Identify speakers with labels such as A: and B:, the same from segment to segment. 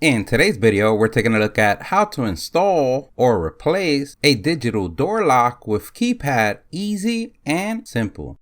A: In today's video, we're taking a look at how to install or replace a digital door lock with keypad, easy and simple.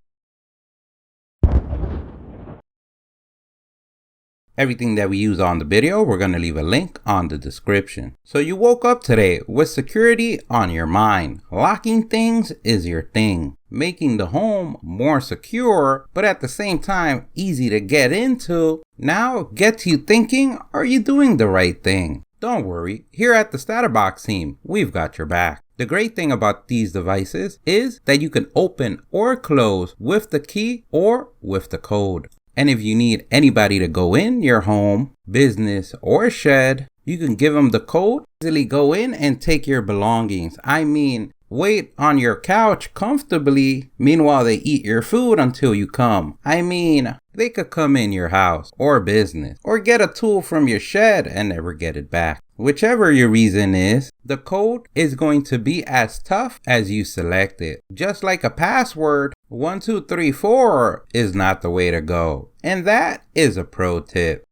A: Everything that we use on the video, we're going to leave a link on the description. So you woke up today with security on your mind. Locking things is your thing. Making the home more secure, but at the same time easy to get into, now gets you thinking, are you doing the right thing? Don't worry, here at the StatUpBox team, we've got your back. The great thing about these devices is that you can open or close with the key or with the code. And if you need anybody to go in your home, business, or shed, you can give them the code, easily go in and take your belongings. I mean, wait on your couch comfortably, meanwhile they eat your food until you come. I mean, they could come in your house or business, or get a tool from your shed and never get it back. Whichever your reason is, the code is going to be as tough as you select it. Just like a password, 1234 is not the way to go. And that is a pro tip.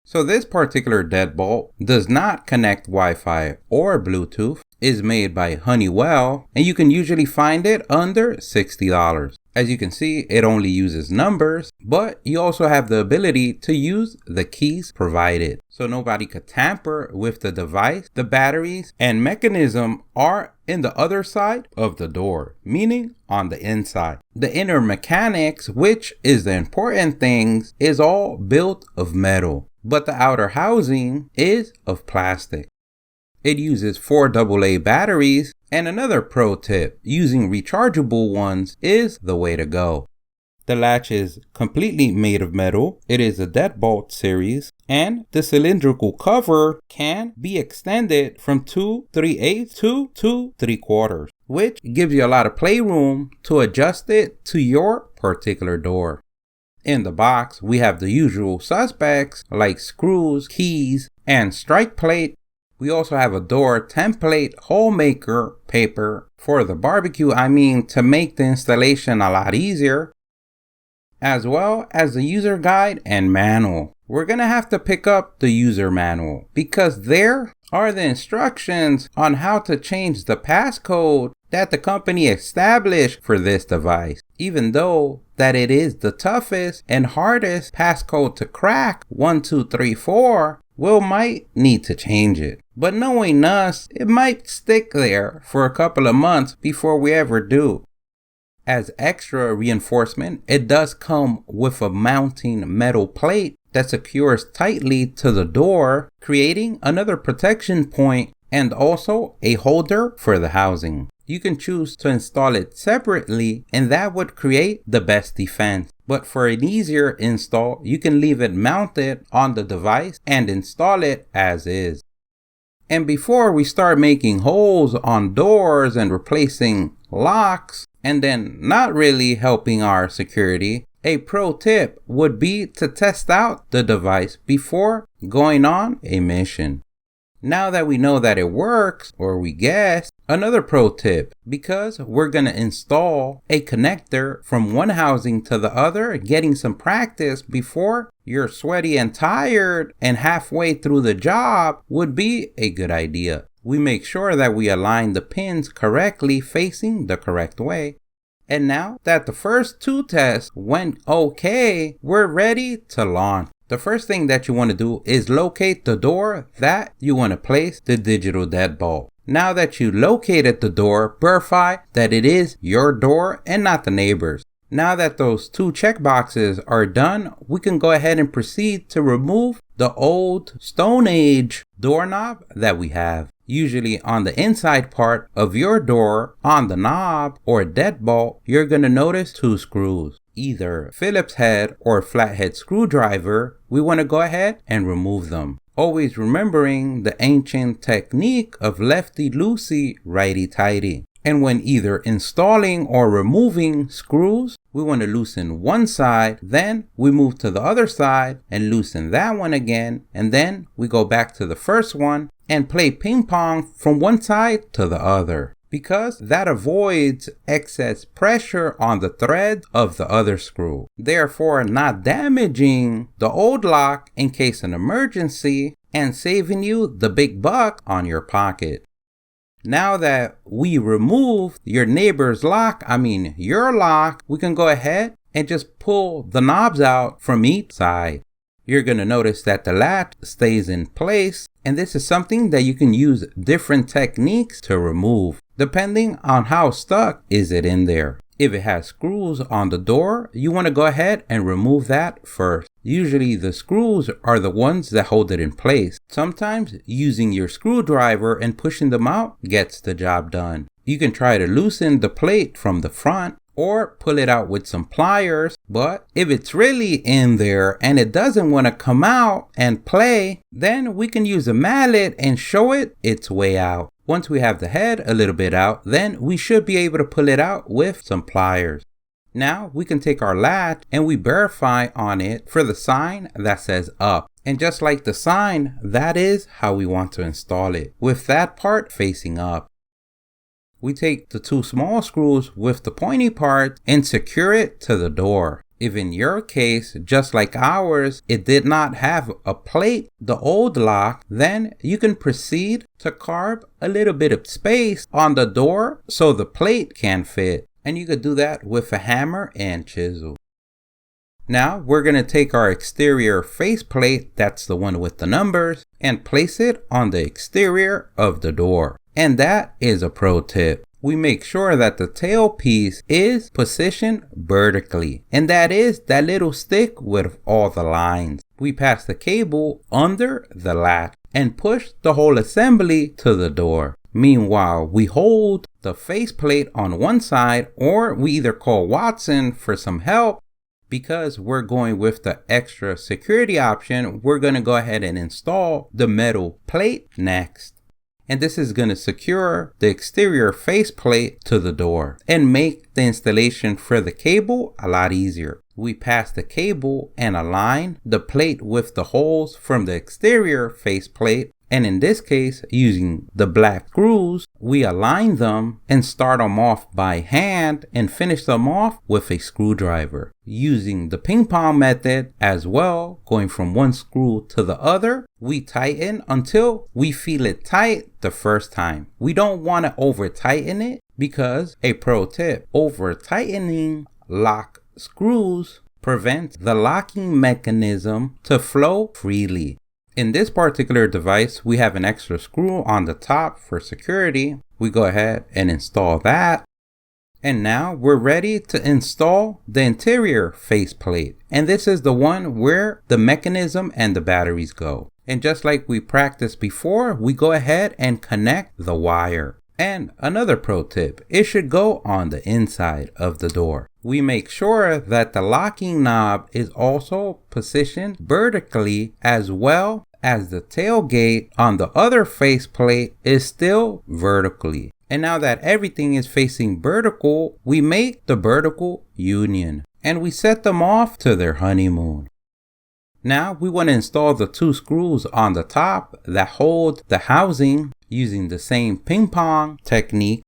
A: So this particular deadbolt does not connect Wi-Fi or Bluetooth, is made by Honeywell, and you can usually find it under $60. As you can see, it only uses numbers, but you also have the ability to use the keys provided. So nobody could tamper with the device. The batteries and mechanism are in the other side of the door, meaning on the inside. The inner mechanics, which is the important things, is all built of metal, but the outer housing is of plastic. It uses 4 AA batteries, and another pro tip, using rechargeable ones is the way to go. The latch is completely made of metal. It is a deadbolt series, and the cylindrical cover can be extended from 2 3/8 to 2 3/4, which gives you a lot of playroom to adjust it to your particular door. In the box, we have the usual suspects like screws, keys, and strike plate. We also have a door template hole maker paper for the barbecue, to make the installation a lot easier, as well as the user guide and manual. We're going to have to pick up the user manual because there are the instructions on how to change the passcode that the company established for this device. Even though that it is the toughest and hardest passcode to crack, 1234, we might need to change it. But knowing us, it might stick there for a couple of months before we ever do. As extra reinforcement, it does come with a mounting metal plate that secures tightly to the door, creating another protection point and also a holder for the housing. You can choose to install it separately, and that would create the best defense. But for an easier install, you can leave it mounted on the device and install it as is. And before we start making holes on doors and replacing locks, and then not really helping our security, a pro tip would be to test out the device before going on a mission. Now that we know that it works, or we guess, another pro tip, because we're going to install a connector from one housing to the other, getting some practice before you're sweaty and tired and halfway through the job would be a good idea. We make sure that we align the pins correctly facing the correct way. And now that the first 2 tests went okay, we're ready to launch. The first thing that you want to do is locate the door that you want to place the digital deadbolt. Now that you located the door, verify that it is your door and not the neighbor's. Now that those 2 checkboxes are done, we can go ahead and proceed to remove the old Stone Age doorknob that we have. Usually on the inside part of your door, on the knob or deadbolt, you're going to notice 2 screws. Either Phillips head or flathead screwdriver. We want to go ahead and remove them. Always remembering the ancient technique of lefty-loosey, righty-tighty. And when either installing or removing screws, we want to loosen one side, then we move to the other side and loosen that one again, and then we go back to the first one and play ping pong from one side to the other, because that avoids excess pressure on the thread of the other screw, therefore not damaging the old lock in case an emergency, and saving you the big buck on your pocket. Now that we removed your neighbor's lock, your lock, we can go ahead and just pull the knobs out from each side. You're going to notice that the latch stays in place, and this is something that you can use different techniques to remove, depending on how stuck is it in there. If it has screws on the door, you want to go ahead and remove that first. Usually the screws are the ones that hold it in place. Sometimes using your screwdriver and pushing them out gets the job done. You can try to loosen the plate from the front or pull it out with some pliers, but if it's really in there and it doesn't want to come out and play, then we can use a mallet and show it its way out. Once we have the head a little bit out, then we should be able to pull it out with some pliers. Now we can take our latch and we verify on it for the sign that says up. And just like the sign, that is how we want to install it, with that part facing up. We take the two small screws with the pointy part and secure it to the door. If in your case, just like ours, it did not have a plate, the old lock, then you can proceed to carve a little bit of space on the door so the plate can fit. And you could do that with a hammer and chisel. Now we're going to take our exterior faceplate, that's the one with the numbers, and place it on the exterior of the door. And that is a pro tip. We make sure that the tail piece is positioned vertically, and that is that little stick with all the lines. We pass the cable under the latch and push the whole assembly to the door. Meanwhile, we hold the faceplate on one side, or we either call Watson for some help. Because we're going with the extra security option, we're going to go ahead and install the metal plate next. And this is going to secure the exterior faceplate to the door and make the installation for the cable a lot easier. We pass the cable and align the plate with the holes from the exterior faceplate. And in this case, using the black screws, we align them and start them off by hand and finish them off with a screwdriver. Using the ping pong method as well, going from one screw to the other, we tighten until we feel it tight the first time. We don't want to over tighten it because, a pro tip, over tightening lock screws prevents the locking mechanism to flow freely. In this particular device, we have an extra screw on the top for security. We go ahead and install that. And now we're ready to install the interior faceplate. And this is the one where the mechanism and the batteries go. And just like we practiced before, we go ahead and connect the wire. And another pro tip, it should go on the inside of the door. We make sure that the locking knob is also positioned vertically, as well as the tailgate on the other faceplate is still vertically. And now that everything is facing vertical, we make the vertical union and we set them off to their honeymoon. Now we want to install the two screws on the top that hold the housing using the same ping pong technique.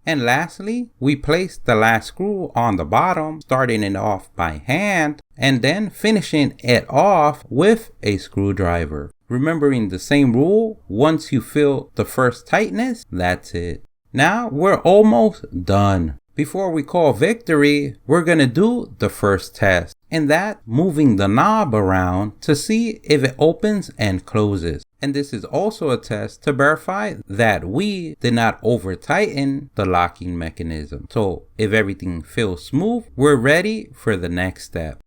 A: And lastly, we place the last screw on the bottom, starting it off by hand and then finishing it off with a screwdriver. Remembering the same rule, once you feel the first tightness, that's it. Now we're almost done. Before we call victory, we're going to do the first test, and that moving the knob around to see if it opens and closes. And this is also a test to verify that we did not over tighten the locking mechanism. So if everything feels smooth, we're ready for the next step.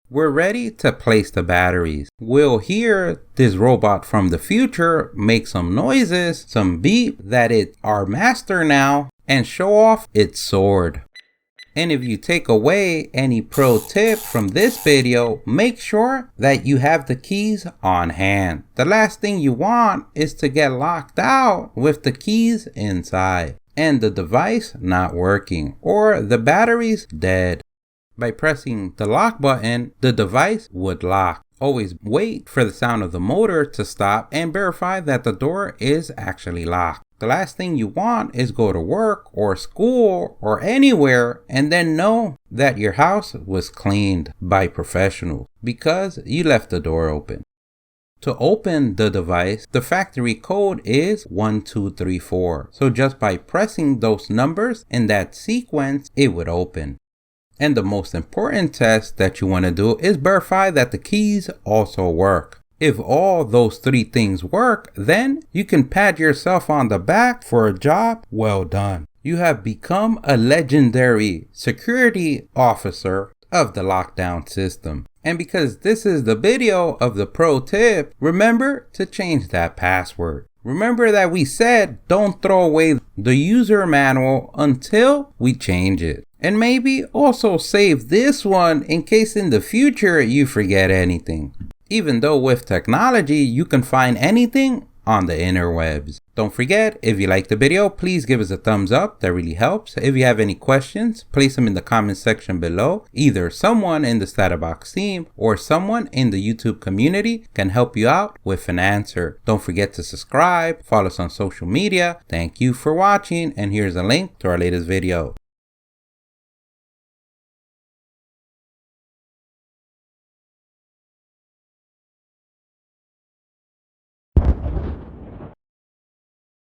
A: We're ready to place the batteries. We'll hear this robot from the future make some noises, some beep, that it's our master now, and show off its sword. And if you take away any pro tip from this video, make sure that you have the keys on hand. The last thing you want is to get locked out with the keys inside and the device not working or the batteries dead. By pressing the lock button, the device would lock. Always wait for the sound of the motor to stop and verify that the door is actually locked. The last thing you want is go to work or school or anywhere and then know that your house was cleaned by professionals because you left the door open. To open the device, the factory code is 1234. So just by pressing those numbers in that sequence, it would open. And the most important test that you want to do is verify that the keys also work. If all those three things work, then you can pat yourself on the back for a job well done. You have become a legendary security officer of the lockdown system. And because this is the video of the pro tip, remember to change that password. Remember that we said don't throw away the user manual until we change it. And maybe also save this one in case in the future you forget anything. Even though with technology you can find anything on the interwebs. Don't forget, if you like the video, please give us a thumbs up. That really helps. If you have any questions, place them in the comment section below. Either someone in the StatUpBox team or someone in the YouTube community can help you out with an answer. Don't forget to subscribe, follow us on social media. Thank you for watching, and here's a link to our latest video.